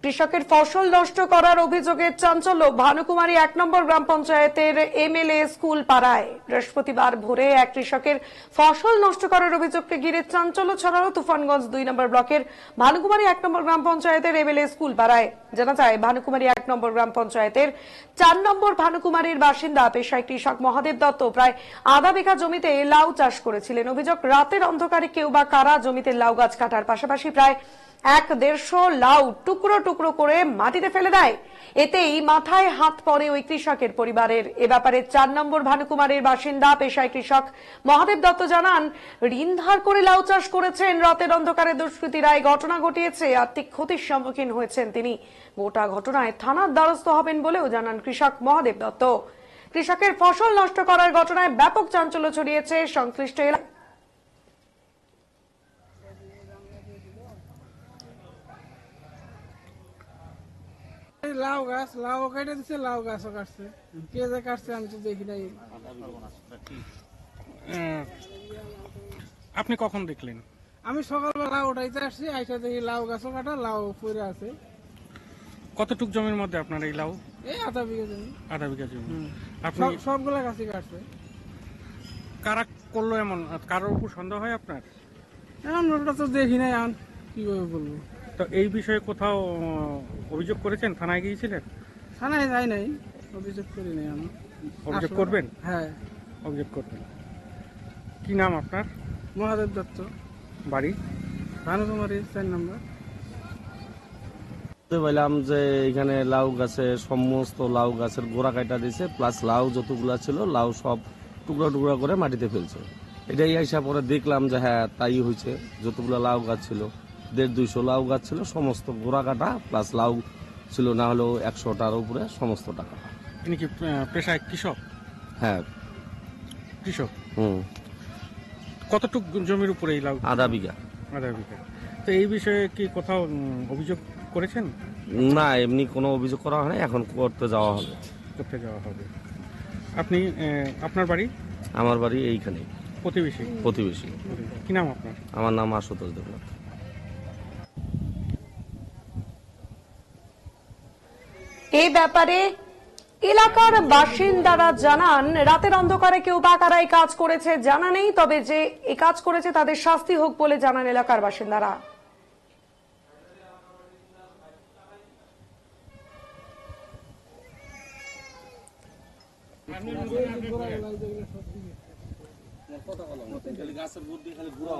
কৃষকের ফসল নষ্ট করার অভিযোগে চাঞ্চল্য ভানুকুমারী ১ নম্বর গ্রাম পঞ্চায়েতের এমএলএ স্কুল পাড়ায়। বৃহস্পতিবার ভোরে এক কৃষকের ফসল নষ্ট করার অভিযোগকে ঘিরে চাঞ্চল্য ছড়ালো তুফানগঞ্জ ২ নম্বর ব্লকের ভানুকুমারী ১ নম্বর গ্রাম পঞ্চায়েতের এমএলএ স্কুল পাড়ায়। জানা যায়, ভানুকুমারী ১ নম্বর গ্রাম পঞ্চায়েতের ৪ নম্বর ভানুকুমারীর বাসিন্দা পেশায় কৃষক মহাদেব দত্ত প্রায় আধা বিঘা জমিতে লাউ চাষ করেছিলেন। অভিযোগ, রাতের অন্ধকারে কেউ বা কারা জমিতে লাউ গাছ কাটার পাশাপাশি প্রায় ১-১৫০ লাউ টুকরো টুকরো করে মাটিতে ফেলে দেয়। এতেই মাথায় হাত পড়ে ওই কৃষকের পরিবারের। এ ব্যাপারে ৪ নম্বর ভানুকুমারীর বাসিন্দা পেশায় কৃষক মহাদেব দত্ত জানান, ঋণ ধার করে লাউ চাষ করেছেন। রাতের অন্ধকারে দুষ্কৃতীরা এই ঘটনা ঘটিয়েছে। আর্থিক ক্ষতির সম্মুখীন হয়েছেন তিনি। গোটা ঘটনায় থানার দ্বারস্থ হবেন বলেও জানান কৃষক মহাদেব দত্ত। কৃষকের ফসল নষ্ট করার ঘটনায় ব্যাপক চাঞ্চল্য ছড়িয়েছে সংশ্লিষ্ট এলাকায়। লাউ গাছ লাউ কেটে দিচ্ছে, লাউ গাছও কাটছে, কে যে কাটছে আমি তো দেখি নাই। আপনি কখন দেখলেন? আমি সকালবেলা উঠাইতে আসছি, আইসা দেখি লাউ গাছও কাটা, লাউ পড়ে আছে। কতটুক জমির মধ্যে আপনার এই লাউ? এই আধা বিঘা জমি। আধা বিঘা জমি। আপনি সবগুলা গাছই কাটছে। কারা করলো এমন? কারোর উপর সন্দেহ হয় আপনার? এখন ওটা তো দেখি নাই, এখন কিভাবে বলবো। তো এই বিষয়ে কোথাও অভিযোগ করেছেন? থানায় গিয়েছিলেন? থানায় যাই নাই, অভিযোগ করি নাই। আমি অভিযোগ করবেন? হ্যাঁ, অভিযোগ করবেন। কি নাম আপনার? মহাদেব দত্ত, বাড়ি ভানুকুমারী ৪ নম্বর। বললাম যে এখানে লাউ গাছে সমস্ত লাউ গাছের গোড়া কাটা দিয়েছে, প্লাস লাউ যতগুলা ছিল লাউ সব টুকরা টুকরা করে মাটিতে ফেলছে। এটাই আইসা পরে দেখলাম যে হ্যাঁ তাই হয়েছে। যতগুলো লাউ গাছ ছিল ১৫০ লাউ গাছ ছিল, সমস্ত গোড়া কাটা, প্লাস লাউ ছিল না হলেও ১০০টার উপরে সমস্ত টাকা। ইনি কি পেশায় কৃষক? হ্যাঁ, কৃষক। কতটুক জমির উপরে এই লাউ? আধা বিঘা। আধা বিঘা। তো এই বিষয়ে কি কোথাও অভিযোগ করেছেন? না, এমনি কোনো অভিযোগ করা হয় না, এখন করতে যাওয়া হবে। করতে যাওয়া হবে। আপনি আপনার বাড়ি? আমার বাড়ি এইখানে, প্রতিবেশী? প্রতিবেশী। কি নাম আপনার? আমার নাম আশুতোষ দেবনাথ। এই ব্যাপারে এলাকার বাসিন্দারা জানান, রাতের অন্ধকারে কেউ বা কারা এই কাজ করেছে জানা নেই, তবে যে এই কাজ করেছে তাদের শাস্তি হোক বলে জানান এলাকার বাসিন্দারা। গাছের বুদ্ধি খালি ঘুরা